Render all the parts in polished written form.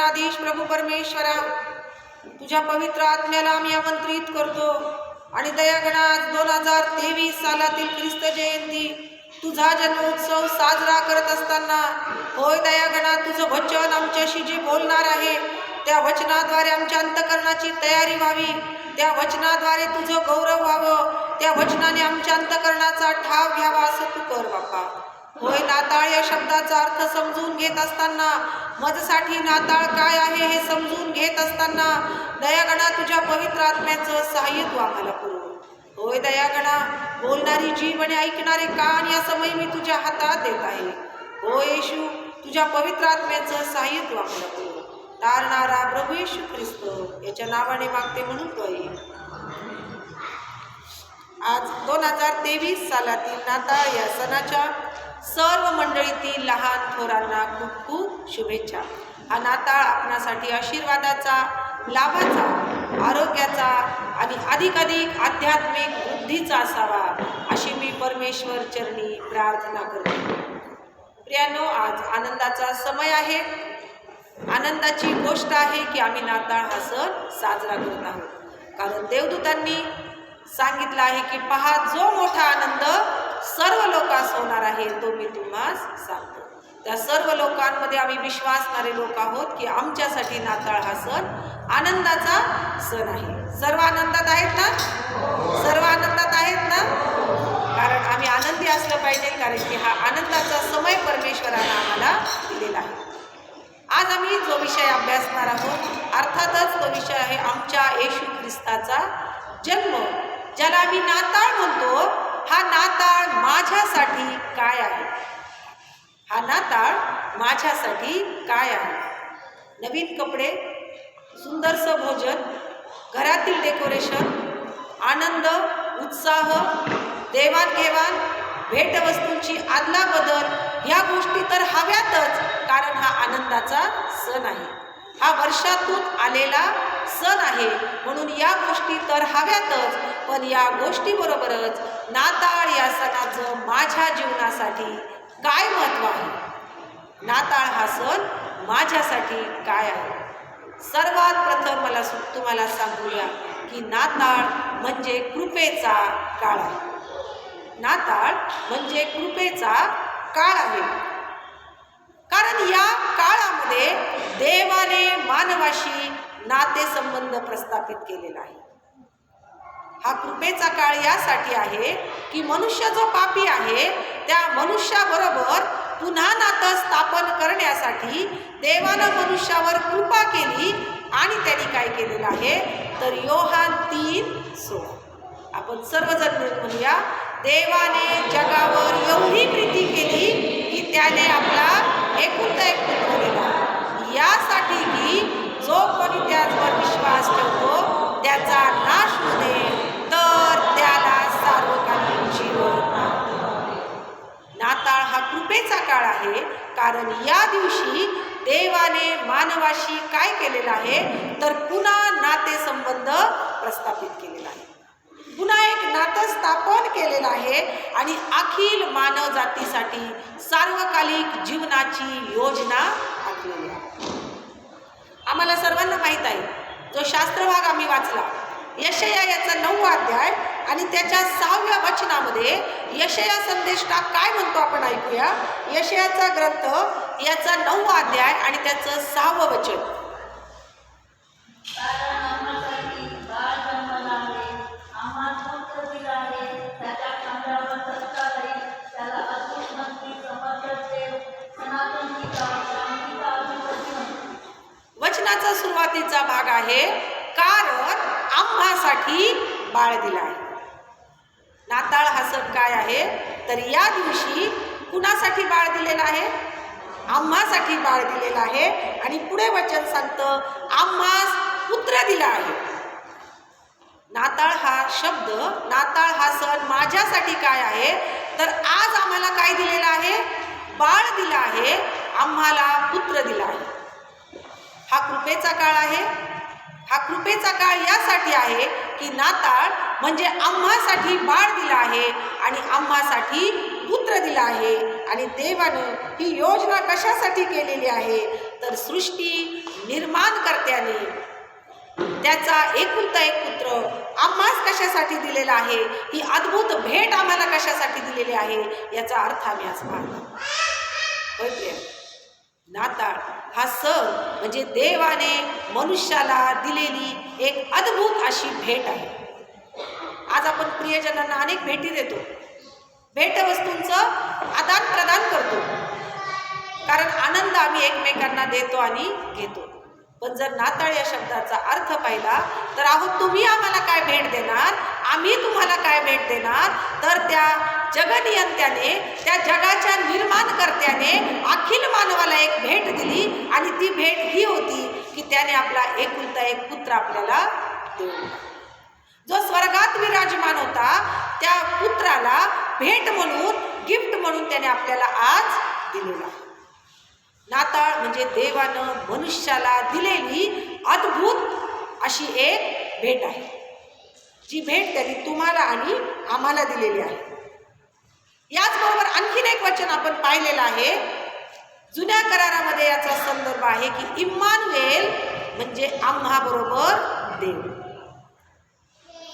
सर्वाधीश प्रभू परमेश्वरा, तुझ्या पवित्र आत्म्याला आम्ही आमंत्रित करतो आणि दयागणात 2023 सालातील ख्रिस्त जयंती तुझा जन्मोत्सव साजरा करत असताना, होय दयागणा, तुझं वचन आमच्याशी जे बोलणार आहे त्या वचनाद्वारे आमच्या अंतकरणाची तयारी व्हावी, त्या वचनाद्वारे तुझं गौरव व्हावं, त्या वचनाने आमच्या अंतकरणाचा ठाव घ्यावा असं तू कर बाप्पा. होय, नाताळ या शब्दाचा अर्थ समजून घेत असताना, माझ्यासाठी नाताळ काय आहे हे समजून घेत असताना, दयागणा तुझ्या पवित्र आत्म्याचं सहाय्य तू आम्हाला करू. होय दयागणा, बोलणारी जीभ आणि ऐकणारे कान या समय मी तुझ्या हातात देत आहे. हो येशू, तुझ्या पवित्र आत्म्याचं सहाय्य तू आम्हाला करू. तारणारा प्रभू येशू ख्रिस्त याच्या नावाने मागते म्हणून तो आहे. आज 2023 सालातील नाताळ या सणाच्या सर्व मंडळीतील लहान थोरांना खूप खूप शुभेच्छा. हा नाताळ आपणासाठी आशीर्वादाचा, लाभाचा, आरोग्याचा आणि अधिकाधिक आध्यात्मिक बुद्धीचा असावा अशी मी परमेश्वर चरणी प्रार्थना करते. प्रियानो, आज आनंदाचा समय आहे. आनंदाची गोष्ट आहे की आम्ही नाताळ हा सण साजरा करत आहोत, कारण देवदूतांनी सांगितलं आहे की पहा, जो मोठा आनंद सर्व लोकांस होणार आहे तो मी तुम्हास सांगतो. त्या सर्व लोकांमध्ये आम्ही विश्वासणारे लोक आहोत की आमच्यासाठी नाताळ हा सण आनंदाचा सण आहे. सर्व आनंदात आहेत ना? सर्व आनंदात आहेत ना? कारण आम्ही आनंदी असलं पाहिजे, कारण की हा आनंदाचा समय परमेश्वराने आम्हाला दिलेला आहे. आज आम्ही जो विषय अभ्यासणार आहोत, अर्थातच तो विषय आहे आमच्या येशू ख्रिस्ताचा जन्म, ज्याला आम्ही नाताळ म्हणतो. हा नाताळ माझ्यासाठी काय आहे? हा नाताळ माझ्यासाठी काय आहे? नवीन कपडे, सुंदरसं भोजन, घरातील डेकोरेशन, आनंद, उत्साह, देवाणघेवाण, भेटवस्तूंची आदलाबदल ह्या गोष्टी तर हव्यातच, कारण हा आनंदाचा सण आहे. हा वर्षातून आलेला सण आहे, म्हणून या गोष्टी तर हव्यातच. पण या गोष्टीबरोबरच नाताळ या सणाचं माझ्या जीवनासाठी काय महत्त्व आहे? नाताळ हा सण माझ्यासाठी काय आहे? सर्वात प्रथम मला तुम्हाला सांगूया की नाताळ म्हणजे कृपेचा काळ आहे. नाताळ म्हणजे कृपेचा काळ आहे, कारण या काळामध्ये देवाने मानवाशी नातेसंबंध प्रस्थापित केलेला आहे. हा कृपेचा काळ यासाठी आहे की मनुष्य जो पापी आहे त्या मनुष्याबरोबर पुन्हा नातं स्थापन करण्यासाठी देवानं मनुष्यावर कृपा केली आणि त्यांनी काय केलेलं आहे तर योहान 3:16 आपण सर्वजण मिळून म्हणूया, देवाने जगावर एवढी प्रीती केली की त्याने आपला एकुलता एक पुत्र दिला, यासाठी की जो कोणी त्यावर विश्वास ठेवतो त्याचा नाश होऊ नये, तर त्याला सार्वकालिक जीवन. नाताळ हा कृपेचा काळ आहे, कारण या दिवशी देवाने मानवाशी काय केलेलं आहे तर पुन्हा नातेसंबंध प्रस्थापित केलेला आहे, पुन्हा एक नातं स्थापन केलेलं आहे आणि अखिल मानव जातीसाठी सार्वकालिक जीवनाची योजना आखलेली आहे. आम्हाला सर्वांना माहीत आहे, जो शास्त्रभाग आम्ही वाचला यशया याचा 9वा अध्याय आणि त्याच्या 6व्या वचनामध्ये यशया संदेष्टा काय म्हणतो आपण ऐकूया. यशयाचा ग्रंथ याचा 9वा अध्याय आणि त्याचं 6वं वचन. वचनाचा सुरुवातीचा भाग आहे, कारण आम्हासाठी बाळ दिला आहे. नाताळ हा सण काय आहे तर या दिवशी कुणासाठी बाळ दिलेलं आहे? आम्हासाठी बाळ दिलेलं आहे. आणि पुढे वचन सांगतं, आम्हास पुत्र दिला आहे. नाताळ हा शब्द, नाताळ हा सण माझ्यासाठी काय आहे तर आज आम्हाला काय दिलेलं आहे? बाळ दिला आहे, आम्हाला पुत्र दिला आहे. हा कृपेचा काळ आहे. हा कृपेचा काळ यासाठी आहे की नाताळ म्हणजे आम्हासाठी बाळ दिला आहे आणि आम्हासाठी पुत्र दिला आहे. आणि देवानं ही योजना कशासाठी केलेली आहे तर सृष्टी निर्माणकर्त्याने त्याचा एकुलता एक पुत्र आम्हास कशासाठी दिलेला आहे, ही अद्भुत भेट आम्हाला कशासाठी दिलेली आहे, याचा अर्थ आम्ही आज पाहतो. नाताळ हा सण म्हणजे देवाने मनुष्याला दिलेली एक अद्भुत अशी भेट आहे. आज आपण प्रियजनांना अनेक भेटी देतो, भेटवस्तूंचं आदान प्रदान करतो, कारण आनंद आम्ही एकमेकांना देतो आणि घेतो. पण जर नाताळ या शब्दाचा अर्थ पाहिला तर आहोत तुम्ही आम्हाला काय भेट देणार, आम्ही तुम्हाला काय भेट देणार, तर त्या जगनियंत्याने, त्या जगाच्या निर्माणकर्त्याने अखिल मानवाला एक भेट दिली आणि ती भेट ही होती की त्याने आपला एकुलता एक पुत्र आपल्याला दिला. जो स्वर्गात विराजमान होता त्या पुत्राला भेट म्हणून, गिफ्ट म्हणून त्याने आपल्याला आज दिलेला. नाताळ म्हणजे देवानं मनुष्याला दिलेली अद्भुत अशी एक भेट आहे, जी भेट त्यांनी तुम्हाला आणि आम्हाला दिलेली आहे. याचबरोबर आणखीन एक वचन आपण पाहिलेलं आहे, जुन्या करारामध्ये याचा संदर्भ आहे की इम्मानुएल म्हणजे आम्हा बरोबर देव.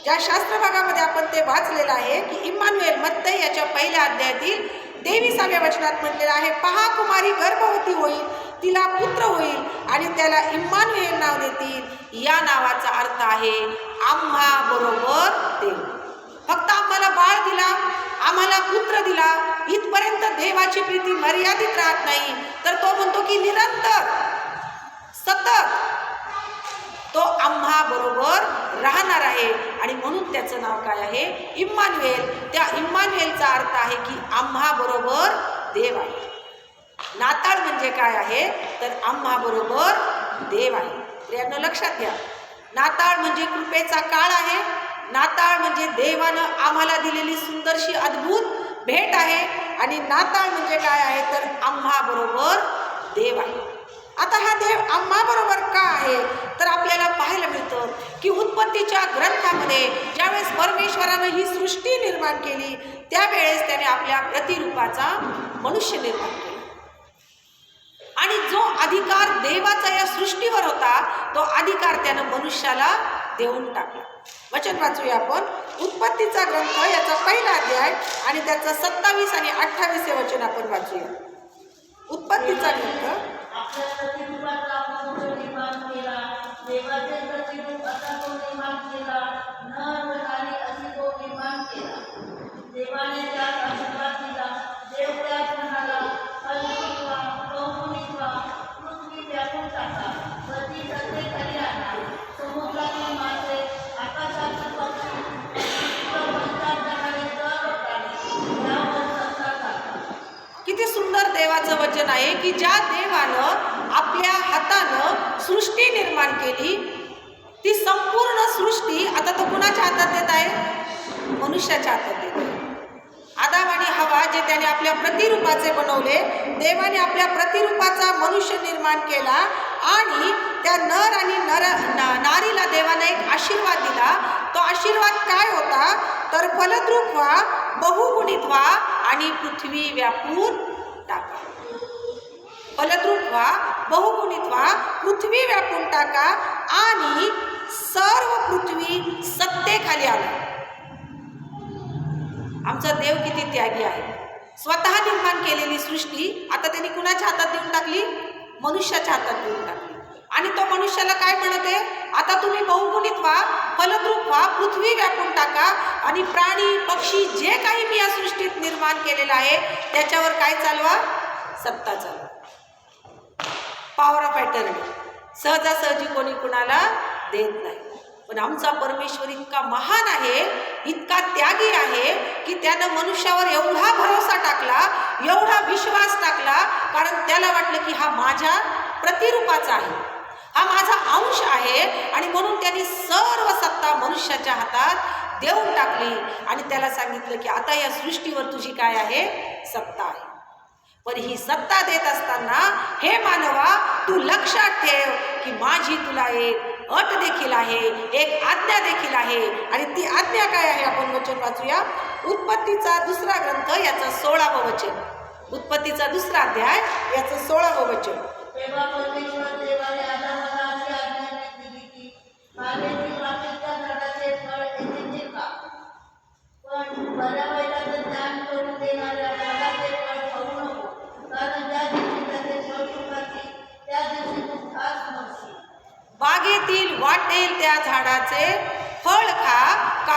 ज्या शास्त्र भागामध्ये आपण ते वाचलेलं आहे की इम्मानुएल मत्तई याच्या पहिल्या अध्यायातील 23व्या वचनात म्हटलेलं आहे, पहा कुमारी गर्भवती होईल, तिला पुत्र होईल आणि त्याला इम्मानुएल नाव देतील. या नावाचा अर्थ आहे आम्हा बरोबर देव. फक्त आम्हाला बाळ दिला, आम्हाला पुत्र दिला, इथपर्यंत देवाची प्रीती मर्यादित राहत नाही, तर तो म्हणतो की निरंतर सतत तो आम्हा बरोबर राहणार आहे आणि म्हणून त्याचं नाव काय आहे, इम्मानुएल. त्या इम्मानुएलचा अर्थ आहे की आम्हा बरोबर देव आहे. नाताळ म्हणजे काय आहे तर आम्हा बरोबर देव आहे. प्रियांनो लक्षात घ्या, नाताळ म्हणजे कृपेचा काळ आहे. नाताळ म्हणजे देवानं आम्हाला दिलेली सुंदरशी अद्भुत भेट आहे आणि नाताळ म्हणजे काय आहे तर आम्हा बरोबर देव आहे. आता हा देव आम्हा बरोबर का आहे तर आपल्याला पाहायला मिळतं की उत्पत्तीच्या ग्रंथामध्ये ज्यावेळेस परमेश्वरानं ही सृष्टी निर्माण केली त्यावेळेस त्याने आपल्या प्रतिरूपाचा मनुष्य निर्माण केला आणि जो अधिकार देवाचा या सृष्टीवर होता तो अधिकार त्यानं मनुष्याला देऊन टाकला. वचन वाचूया आपण, उत्पत्तीचा ग्रंथ याचा पहिला अध्याय आणि त्याचं 27 आणि 28 वचन आपण वाचूया. उत्पत्तीचा ग्रंथ. आपल्या प्रतिरूपाचा मनुष्य निर्माण केला, देवाचे प्रतिरूप असा तो निर्माण केला, नर व नारी असे तो निर्माण केला. देवाने त्यास आशीर्वाद दिला. देव त्यास म्हणाला, फलवून व्हा, बहुगुणित व्हा, पृथ्वी व्यापून टाका, वरती सत्तेखाली आणा, समुद्रातील मासे, आकाशातील पक्षी, वनचार जाणारे सर्व प्राणी, यावर सत्ता टाका. किती सुंदर देवाचं वचन आहे की ज्या देवानं आपल्या हातानं सृष्टी निर्माण केली ती संपूर्ण सृष्टी आता तो कुणाच्या हातात देत आहे, मनुष्याच्या हातात देत आहे. आदाम आणि हवा जे त्याने आपल्या प्रतिरूपाचे बनवले, देवाने आपल्या प्रतिरूपाचा मनुष्य निर्माण केला आणि त्या नर आणि नारीला देवाने एक आशीर्वाद दिला. तो आशीर्वाद काय होता तर फलद्रूप व्हा, बहुगुणित व्हा आणि पृथ्वी व्यापून टाका. फलद्रूप व्हा, बहुगुणित व्हा, पृथ्वी व्यापून टाका आणि सर्व पृथ्वी सत्तेखाली आला. आमचा देव किती त्यागी आहे. स्वतः निर्माण केलेली सृष्टी आता त्यांनी कुणाच्या हातात देऊन टाकली, मनुष्याच्या हातात देऊन टाकली आणि तो मनुष्याला काय म्हणते, आता तुम्ही बहुगुणित व्हा, फलद्रूप व्हा, पृथ्वी व्यापून टाका आणि प्राणी पक्षी जे काही मी या सृष्टीत निर्माण केलेलं आहे त्याच्यावर काय चालवा, सत्ता चालवा. पॉवर ऑफ अटर्नी सहजासहजी कोणी कुणाला देत नाही. पण आमचा परमेश्वर इतका महान आहे, इतका त्यागी आहे की त्यानं मनुष्यावर एवढा भरोसा टाकला, एवढा विश्वास टाकला, कारण त्याला वाटलं की हा माझ्या प्रतिरूपाचा आहे, हा माझा अंश आहे आणि म्हणून त्यांनी सर्व सत्ता मनुष्याच्या हातात देऊन टाकली आणि त्याला सांगितलं की आता या सृष्टीवर तुझी काय आहे, सत्ता आहे. पण ही सत्ता देत असताना हे मानवा तू लक्षात ठेव की माझी तुला एक अट देखील आहे, एक आज्ञा देखील आहे आणि ती आज्ञा काय आहे आपण वचन वाचूया. उत्पत्तीचा दुसरा ग्रंथ याचं 16वं वचन. उत्पत्तीचा दुसरा अध्याय याचं 16वं वचन. तेव्हा परमेश्वर देवाने आदामाला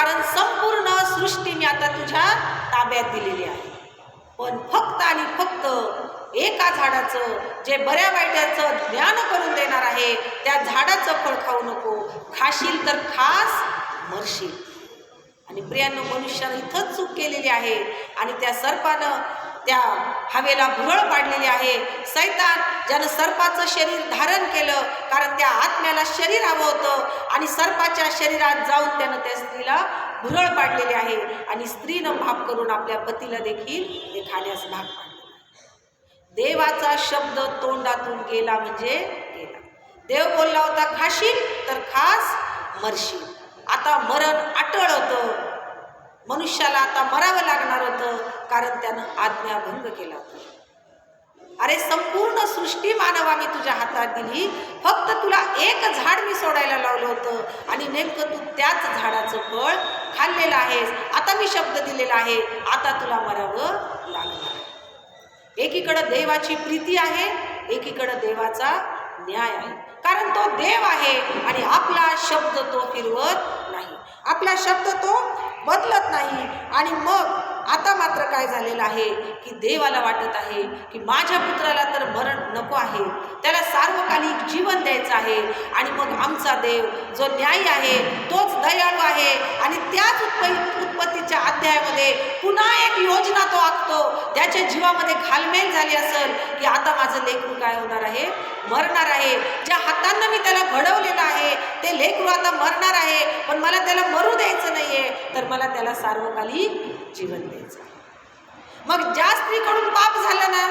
कारण संपूर्ण सृष्टी मी आता तुझ्या ताब्यात दिलेली आहे. पण फक्त आणि फक्त एका झाडाचं, जे बऱ्या वाईटाचं ज्ञान करून देणार आहे, त्या झाडाचं फळ खाऊ नको. खाशील तर खास, मरशील. आणि प्रियांनो, मनुष्यानं इथंच चूक केलेली आहे. आणि त्या सर्पानं त्या हवेला भुरळ पाडलेली आहे. सैतान ज्यानं सर्पाचं शरीर धारण केलं, कारण त्या आत्म्याला शरीर हवं होतं, आणि सर्पाच्या शरीरात जाऊन त्यानं त्या स्त्रीला भुरळ पाडलेली आहे. आणि स्त्रीनं पाप करून आपल्या पतीला देखील हे खाण्यास भाग पाडलं. देवाचा शब्द तोंडातून गेला म्हणजे गेला. देव बोलला होता खाशील तर खास, मरशील. आता मरण अटळ होतं. मनुष्याला आता मरावं लागणार होतं, कारण त्यानं आज्ञाभंग केला होता. अरे, संपूर्ण सृष्टी मानवा मी तुझ्या हातात दिली, फक्त तुला एक झाड मी सोडायला लावलं होतं, आणि नेमकं तू त्याच झाडाचं फळ खाल्लेलं आहेस. आता मी शब्द दिलेला आहे, आता तुला मरावं लागणार. एकीकडं देवाची प्रीती आहे, एकीकडं देवाचा न्याय आहे. कारण तो देव आहे आणि आपला शब्द तो फिरवत नाही, आपला शब्द तो बदलत नाही. आणि मग आता मात्र काय झालेलं आहे की देवाला वाटत आहे की माझ्या पुत्राला तर मरण नको आहे, त्याला सार्वकालिक जीवन द्यायचं आहे. आणि मग आमचा देव जो न्यायी आहे, तोच दयाळू आहे, आणि त्याच उत्पत्तीच्या अध्यायामध्ये पुन्हा एक योजना तो आखतो. त्याच्या जीवामध्ये घालमेल झाली असेल की आता माझं लेकरू काय होणार आहे, मरणार आहे. ज्या हातांना मी त्याला घडवलेलं आहे ते लेकरू आता मरणार आहे, पण मला त्याला मरू द्यायचं नाहीये, तर मला त्याला सार्वकालिक जीवन द्यायचं. मग ज्या स्त्रीकडून पाप झालं ना,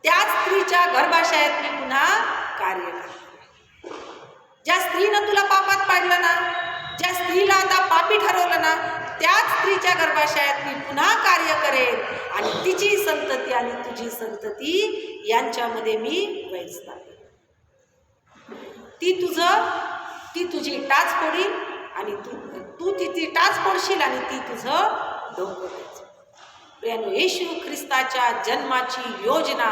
त्याच स्त्रीच्या गर्भाशयात मी पुन्हा कार्य करतो. ज्या स्त्रीनं तुला पापात पाडलं ना, ज्या स्त्रीला आता पापी ठरवलं ना, त्याच स्त्रीच्या गर्भाशयात मी पुन्हा कार्य करेन, आणि तिची संतती आणि तुझी संतती यांच्यामध्ये मी वैर स्थापेन. ती तुझी टाच फोडील, आणि तू तिची टाच फोडशील, आणि ती तुझं डोकं द्यायचं. प्रियांनो, येशू ख्रिस्ताच्या जन्माची योजना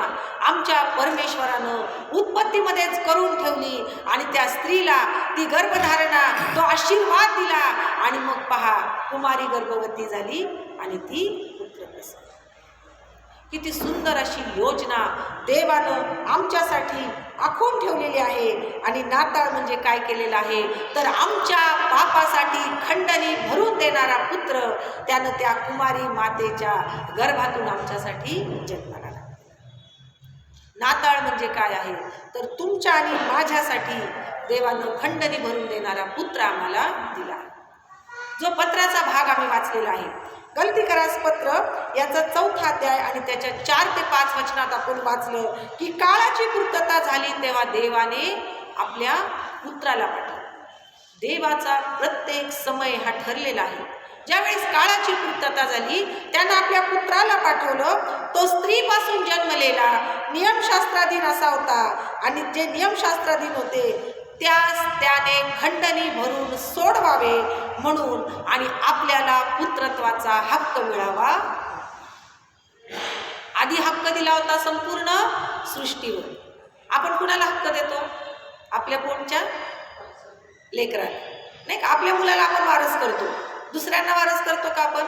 आमच्या परमेश्वरानं उत्पत्तीमध्येच करून ठेवली, आणि त्या स्त्रीला ती गर्भधारणा, तो आशीर्वाद दिला, आणि मग पहा, कुमारी गर्भवती झाली आणि ती पुत्र प्रसवला. किती सुंदर अशी योजना देवानं आमच्यासाठी आखून ठेवलेली आहे. आणि नाताळ म्हणजे काय केलेलं आहे, तर आमच्या पापासाठी खंडणी भरून देणारा पुत्र त्यानं त्या कुमारी मातेच्या गर्भातून आमच्यासाठी जन्माला आला. नाताळ म्हणजे काय आहे, तर तुमच्या आणि माझ्यासाठी देवानं खंडणी भरून देणारा पुत्र आम्हाला दिला. जो पत्राचा भाग आम्ही वाचलेला आहे, गलतीकरास पत्र याचा 4था अध्याय आणि त्याच्या 4 ते 5 वचनात आपण वाचलं की काळाची पूर्तता झाली तेव्हा देवाने आपल्या पुत्राला पाठवलं. देवाचा प्रत्येक समय हा ठरलेला आहे. ज्यावेळेस काळाची पूर्तता झाली, त्यानं आपल्या पुत्राला पाठवलं. तो स्त्रीपासून जन्मलेला, नियमशास्त्राधीन असा होता, आणि जे नियमशास्त्राधीन होते त्याने खंडणी भरून सोडवावे म्हणून, आणि आपल्याला पुत्रत्वाचा हक्क मिळावा. आधी हक्क दिला होता संपूर्ण सृष्टीवर. आपण कुणाला हक्क देतो? आपल्या पोटच्या लेकराला, नाही का? आपल्या मुलाला आपण वारस करतो. दुसऱ्यांना वारस करतो का? आपण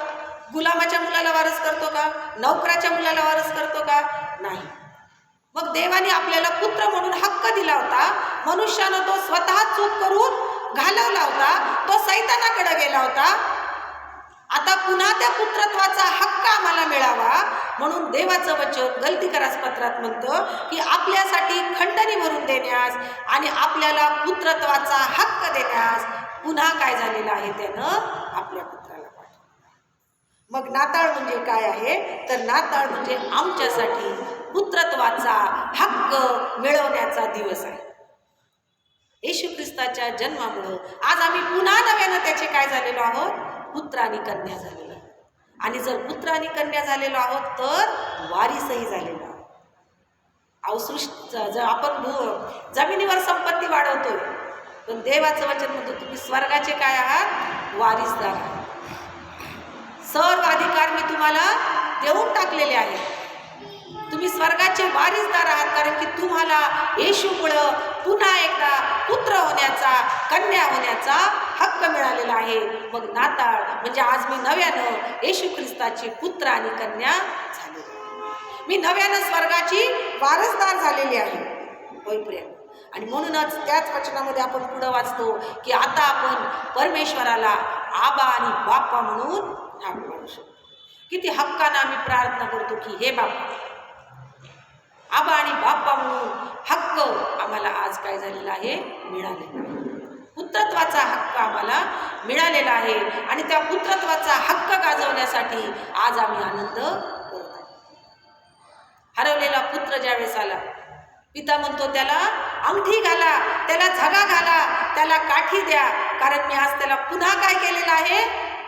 गुलामाच्या मुलाला वारस करतो का? नोकराच्या मुलाला वारस करतो का? नाही. मग देवाने आपल्याला पुत्र म्हणून हक्क दिला होता. मनुष्यानं तो स्वतः चूक करून घालवला होता, तो सैतानाकडे गेला होता. आता पुन्हा त्या पुत्रत्वाचा हक्क आम्हाला मिळावा म्हणून देवाचं वचन गलतीकरास पत्रात म्हणतं की आपल्यासाठी खंडणी भरून देण्यास आणि आपल्याला पुत्रत्वाचा हक्क देण्यास पुन्हा काय झालेलं आहे, त्यानं आपल्या पुत्राला पाठवलं. मग नाताळ म्हणजे काय आहे, तर नाताळ म्हणजे आमच्यासाठी पुत्रत्वाचा हक्क मिळवण्याचा दिवस आहे. येशू ख्रिस्ताच्या जन्मामुळं आज आम्ही पुन्हा नव्यानं त्याचे काय झालेलो आहोत, पुत्र आणि कन्या झालेलो आहोत. आणि जर पुत्र आणि कन्या झालेलो आहोत तर वारीसही झालेलो आहोत. जर आपण जमिनीवर संपत्ती वाढवतोय, पण देवाचं वचन म्हणतो तुम्ही स्वर्गाचे काय आहात, वारीसदार आहात. सर्व अधिकार मी तुम्हाला देऊन टाकलेले आहेत. तुम्ही स्वर्गाचे वारीसदार आहात, कारण की तुम्हाला येशूमुळं पुन्हा एकदा पुत्र होण्याचा, कन्या होण्याचा हक्क मिळालेला आहे. मग नाताळ म्हणजे आज मी नव्यानं येशू ख्रिस्ताची पुत्र आणि कन्या झाले. मी नव्यानं स्वर्गाची वारसदार झालेली आहे. होय प्रिय. आणि म्हणूनच त्याच वचनामध्ये आपण पुढं वाचतो की आता आपण परमेश्वराला आबा आणि बाप्पा म्हणून हाक मारू शकतो. किती हक्कानं आम्ही प्रार्थना करतो की हे बाप्पा, आबा आणि बाप्पा म्हणून हक्क आम्हाला आज काय झालेला आहे, मिळालेला आहे. पुत्रत्वाचा हक्क आम्हाला मिळालेला आहे आणि त्या पुत्रत्वाचा हक्क गाजवण्यासाठी आज आम्ही आनंद करतो. हरवलेला पुत्र ज्यावेळेस आला, पिता म्हणतो त्याला अंगठी घाला, त्याला झगा घाला, त्याला काठी द्या, कारण मी आज त्याला पुन्हा काय केलेलं आहे,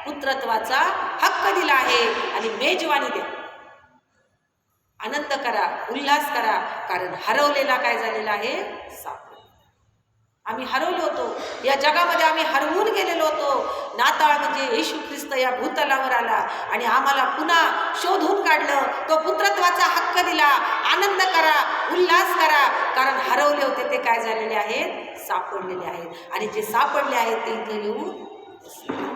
पुत्रत्वाचा हक्क दिला आहे. आणि मेजवानी द्या, आनंद करा, उल्हास करा, कारण हरवलेला काय झालेला आहे, सापडला. आम्ही हरवलो होतो, या जगामध्ये आम्ही हरवून गेलेलो होतो. नाताळ म्हणजे येशू ख्रिस्त या भूतलावर आला आणि आम्हाला पुन्हा शोधून काढलं, तो पुत्रत्वाचा हक्क दिला. आनंद करा, उल्हास करा, कारण हरवले होते ते काय झालेले आहेत, सापडलेले आहेत. आणि जे सापडले आहेत ते इथं येऊन बसले.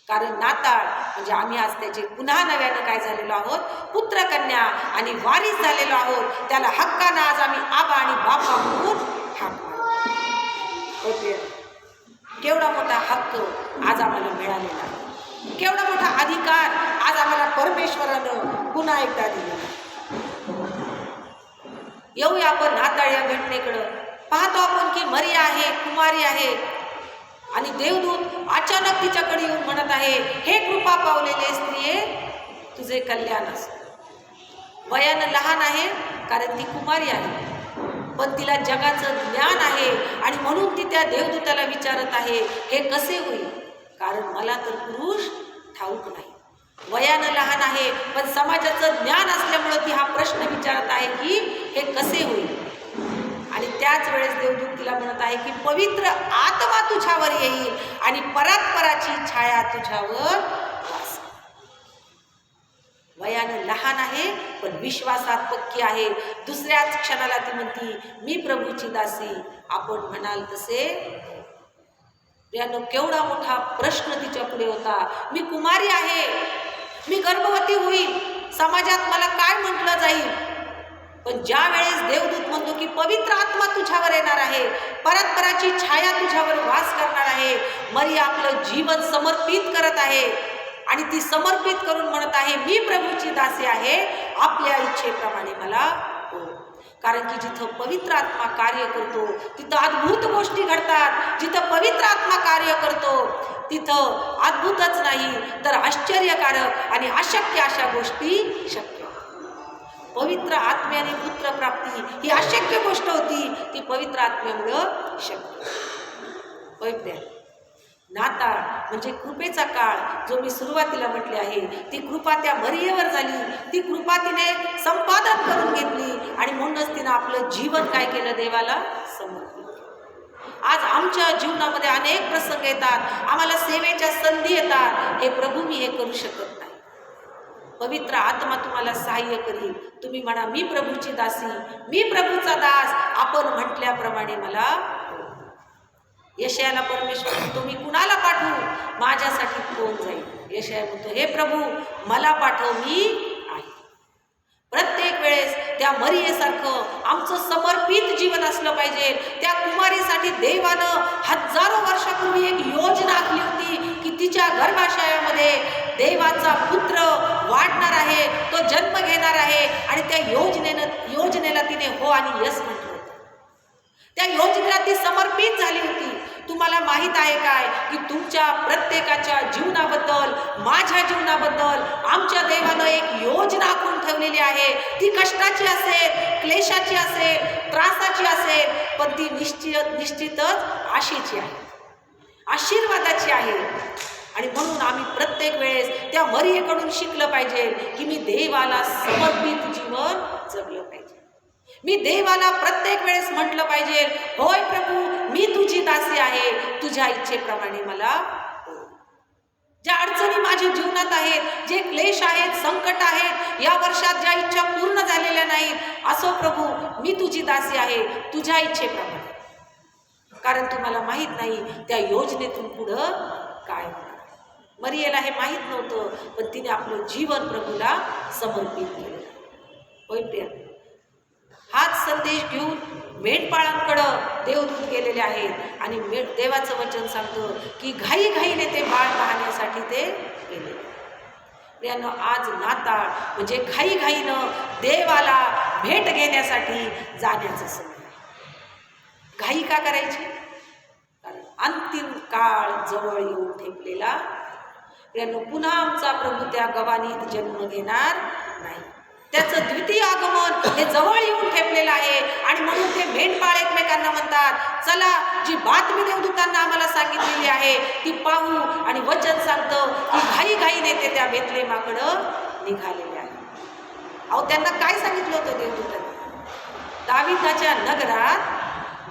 कारण नाताळ म्हणजे आम्ही आज त्याचे पुन्हा नव्यानं काय झालेलो आहोत, पुत्र कन्या आणि वारीस झालेलो आहोत. त्याला हक्कानं आज आम्ही आबा आणि बापा म्हणून हाक मारतो. केवढा मोठा हक्क आज आम्हाला मिळालेला आहे, केवढा मोठा अधिकार आज आम्हाला परमेश्वरानं पुन्हा एकदा दिलेला. येऊया आपण नाताळ या घटनेकडं. पाहतो आपण की मरिया आहे, कुमारी आहे आणि देवदूत अचानक तिच्याकडे येऊन म्हणत आहे, हे कृपा पावलेले स्त्रिये, तुझे कल्याण असो. वयानं लहान आहे कारण ती कुमारी आहे, पण तिला जगाचं ज्ञान आहे आणि म्हणून ती त्या देवदूताला विचारत आहे, हे कसे होईल, कारण मला तर पुरुष ठाऊक नाही. वयानं लहान आहे पण समाजाचं ज्ञान असल्यामुळं ती हा प्रश्न विचारत आहे की हे कसे होईल. आणि त्याच वेळेस देवदूत तिला म्हणत आहे की पवित्र आत्मा तुझ्यावर येईल आणि परात्पराची छाया तुझ्यावर वास. वयानं लहान आहे पण विश्वासात पक्की आहे. दुसऱ्याच क्षणाला ती म्हणती, मी प्रभूची दासी, आपण म्हणाल तसे. यानं केवढा मोठा प्रश्न तिच्या पुढे होता. मी कुमारी आहे, मी गर्भवती होईल, समाजात मला काय म्हटलं जाईल. पण ज्या वेळेस देवदूत म्हणतो की पवित्र आत्मा तुझ्यावर येणार आहे, परात्पराची छाया तुझ्यावर वास करणार आहे, मरिया आपलं जीवन समर्पित करत आहे आणि ती समर्पित करून म्हणत आहे, मी प्रभूची दासी आहे, आपल्या इच्छेप्रमाणे मला हो. कारण की जिथं पवित्र आत्मा कार्य करतो तिथं अद्भुत गोष्टी घडतात. जिथं पवित्र आत्मा कार्य करतो तिथं अद्भुतच नाही तर आश्चर्यकारक आणि अशक्य अशा गोष्टी शक्य. पवित्र आत्म्याने पुत्र प्राप्ती ही अशक्य गोष्ट होती, ती पवित्र आत्म्यामुळं शक्य. पवित्र नाताळ म्हणजे कृपेचा काळ, जो मी सुरुवातीला म्हटले आहे, ती कृपा त्या मरियेवर झाली. ती कृपा तिने संपादन करून घेतली आणि म्हणूनच तिनं आपलं जीवन काय केलं, देवाला समर्पित. आज आमच्या जीवनामध्ये अनेक प्रसंग येतात, आम्हाला सेवेच्या संधी येतात, हे प्रभू मी हे करू शकत नाही, पवित्र आत्मा तुम्हाला सहाय्य करील. तुम्ही म्हणा, मी प्रभूची दासी, मी प्रभूचा दास, आपण म्हटल्याप्रमाणे मला. यशायाला परमेश्वर म्हणतो, मी कुणाला पाठवू, माझ्यासाठी कोण जाईल. यशाया म्हणतो, हे प्रभू मला पाठव, मी आहे. प्रत्येक वेळेस त्या मरियेसारखं आमचं समर्पित जीवन असलं पाहिजे. त्या कुमारीसाठी देवानं हजारो वर्षापूर्वी एक योजना आखली होती की तिच्या गर्भाशयामध्ये देवाचा पुत्र वाढणार आहे, तो जन्म घेणार आहे. आणि त्या योजनेला तिने हो आणि यस म्हटलं होतं. त्या योजनेला ती समर्पित झाली होती. तुम्हाला माहीत आहे काय की तुमच्या प्रत्येकाच्या जीवनाबद्दल, माझ्या जीवनाबद्दल आमच्या देवानं एक योजना आखून ठेवलेली आहे. ती कष्टाची असेल, क्लेशाची असेल, त्रासाची असेल, पण ती निश्चितच आशेची आहे, आशीर्वादाची आहे. आणि म्हणून आम्ही प्रत्येक वेळेस त्या मरियेकडून शिकलं पाहिजे की मी देवाला समर्पित जीवन जगलं पाहिजे. मी देवाला प्रत्येक वेळेस म्हटलं पाहिजे, होय प्रभू मी तुझी दासी आहे, तुझ्या इच्छेप्रमाणे मला हो. ज्या अडचणी माझ्या जीवनात आहेत, जे क्लेश आहेत, संकट आहेत, या वर्षात ज्या इच्छा पूर्ण झालेल्या नाहीत, असो प्रभू मी तुझी दासी आहे, तुझ्या इच्छेप्रमाणे कारण तुम्हाला माहीत नाही त्या योजनेतून पुढं काय होणार. मरियेला हे माहीत नव्हतं, पण तिने आपलं जीवन प्रभूला समर्पित केलं. होय प्रिया, हाच संदेश घेऊन मेंढपाळांकडं देवदूत गेलेले आहेत आणि देवाचं वचन सांगतं की घाईघाईने ते बाळ पाहण्यासाठी ते गेले. प्रियांनो, आज नाताळ म्हणजे घाईघाईनं देवाला भेट घेण्यासाठी जाण्याचं समय. घाई का करायची? कारण अंतिम काळ जवळ येऊन ठेपलेला. प्रियांनो, पुन्हा आमचा प्रभू त्या गवानीत जन्म घेणार नाही. त्याचं द्वितीय आगमन हे जवळ येऊन ठेपलेलं आहे आणि म्हणून ते मेंढपाळ एकमेकांना म्हणतात, चला जी बातमी देवदूतांना आम्हाला सांगितलेली आहे ती पाहू. आणि वचन सांगतं की घाईघाईने ते त्या बेथलेहमाकडं निघालेले आहे. अहो, त्यांना काय सांगितलं होतं देवदूतांनी? दाविदाच्या नगरात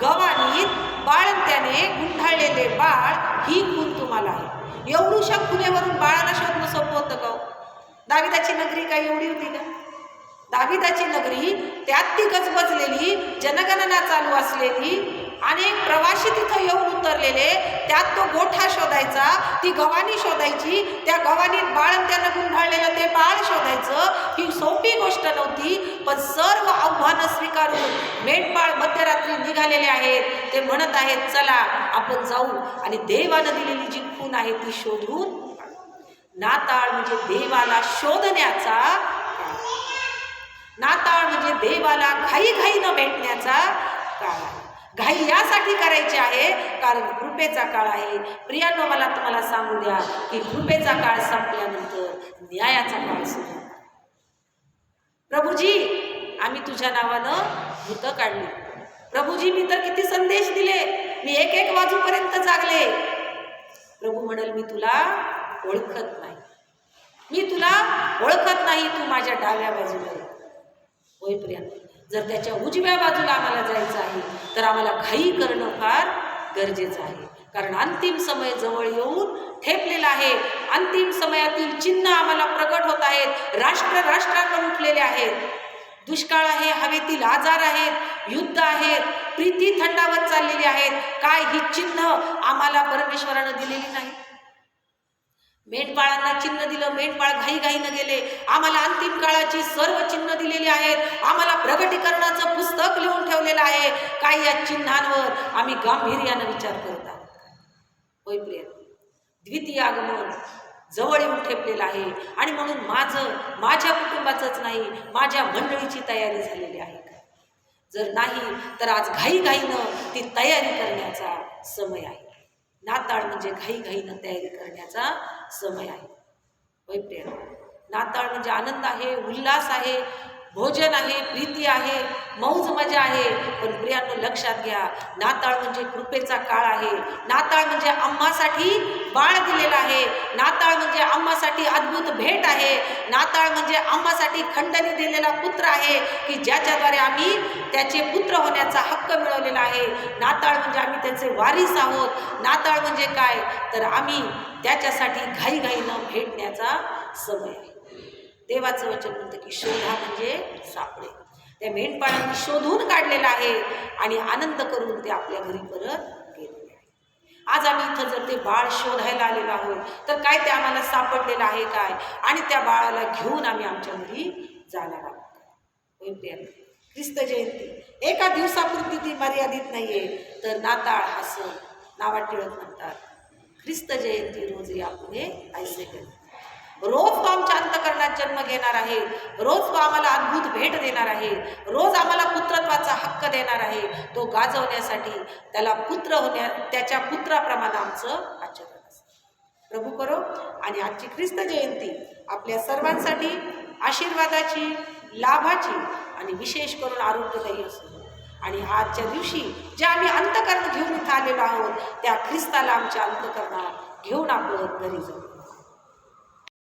गवानीत बाळंत्याने गुंडाळलेले बाळ ही खून तुम्हाला आहे. एवढूशा खुनेवरून बाळाला शोधणं सोपं होतं का? दाविदाची नगरी काय एवढी होती का? दाविदाची नगरी, त्यात ती गजबजलेली, जनगणना चालू असलेली, अनेक प्रवासी तिथं येऊन उतरलेले, त्यात तो गोठा शोधायचा, ती गवानी शोधायची, त्या गवानीत बाळंत्यानं गुंडाळलेलं ते बाळ शोधायचं, ही सोपी गोष्ट नव्हती. पण सर्व आव्हानं स्वीकारून मेंढपाळ मध्यरात्री निघालेले आहेत. ते म्हणत आहेत, चला आपण जाऊ आणि देवानं दिलेली जी खून आहे ती शोधून. नाताळ म्हणजे देवाला शोधण्याचा काळ. नाताळ म्हणजे देवाला घाईघाईनं भेटण्याचा काळ आहे. घाई यासाठी करायची आहे कारण कृपेचा काळ आहे. प्रियांनो, मला तुम्हाला सांगू द्या की कृपेचा काळ संपल्यानंतर न्यायाचा काळ सुरू. प्रभूजी, आम्ही तुझ्या नावानं भूतं काढली. प्रभूजी, मी तर किती संदेश दिले, मी एक वाजूपर्यंत जागले. प्रभू म्हणाल, मी तुला ओळखत नाही, मी तुला ओळखत नाही, तू माझ्या डाव्या बाजूला आहे. होय प्रियांनो, जर त्याच्या उजव्या बाजूला आम्हाला जायचं आहे तर आम्हाला घाई करणं फार गरजेचं आहे. कारण अंतिम समय जवळ येऊन ठेपलेला आहे. अंतिम समयातील चिन्ह आम्हाला प्रकट होत आहेत. राष्ट्रांवर उठलेले आहेत. दुष्काळ आहे, हवेतील आजार आहेत, युद्ध आहेत, प्रीती थंडावत चाललेली आहेत. काय ही चिन्ह आम्हाला परमेश्वरानं दिलेली नाही? मेंढपाळांना चिन्ह दिलं, मेंढपाळ घाईघाईनं गेले. आम्हाला अंतिम काळाची सर्व चिन्ह दिलेली आहेत. आम्हाला प्रगटीकरणाचं पुस्तक लिहून ठेवलेलं आहे. काय या चिन्हांवर आम्ही गांभीर्यानं विचार करत आहोत? होय प्रिय, द्वितीय आगमन जवळ येऊन ठेपलेलं आहे आणि म्हणून माझ्या कुटुंबाचंच नाही, माझ्या मंडळीची तयारी झालेली आहे का? जर नाही तर आज घाईघाईनं ती तयारी करण्याचा समय आहे. नाताळ म्हणजे घाईघाईनं तयारी करण्याचा समय आहे. होय प्रिय, नाताळ म्हणजे आनंद आहे, उल्हास आहे, भोजन आहे, प्रीती आहे, मौज मजा आहे. पण प्रियांनो, लक्षात घ्या, नाताळ म्हणजे कृपेचा काळ आहे. नाताळ म्हणजे आम्हासाठी बाळ दिलेलं आहे. नाताळ म्हणजे आम्हासाठी अद्भुत भेट आहे. नाताळ म्हणजे आम्हासाठी खंडणी दिलेला पुत्र आहे की ज्याच्याद्वारे आम्ही त्याचे पुत्र होण्याचा हक्क मिळवलेला आहे. नाताळ म्हणजे आम्ही त्याचे वारीस आहोत. नाताळ म्हणजे काय तर आम्ही त्याच्यासाठी घाईघाईनं भेटण्याचा समय आहे. देवाचं वचन म्हणतं की शोधा म्हणजे सापडे. त्या मेंढपाळांनी शोधून काढलेलं आहे आणि आनंद करून ते आपल्या घरी परत गेलेले आहे. आज आम्ही इथं जर ते बाळ शोधायला आलेलो आहोत तर काय ते आम्हाला सापडलेलं आहे काय? आणि त्या बाळाला घेऊन आम्ही आमच्या घरी जाणार आहोत. होय प्रियांनो, ख्रिस्त जयंती एका दिवसापुरती ती मर्यादित नाहीये. तर नाताळ हा सण नावात टिळक म्हणतात, ख्रिस्त जयंती रोज या पुढे ऐसे करी. रोज तो आमच्या अंतःकरणात जन्म घेणार आहे. रोज तो आम्हाला अद्भुत भेट देणार आहे. रोज आम्हाला पुत्रत्वाचा हक्क देणार आहे. तो गाजवण्यासाठी त्याच्या पुत्राप्रमाणे आमचं आचरण असतं. प्रभू करो आणि आजची ख्रिस्त जयंती आपल्या सर्वांसाठी आशीर्वादाची, लाभाची आणि विशेष करून आरोग्यदायी असो. आणि आजच्या दिवशी जे आम्ही अंतःकरण घेऊन इथं आलेलो आहोत त्या ख्रिस्ताला आमच्या अंतःकरणात घेऊन आपण घरी जाऊ.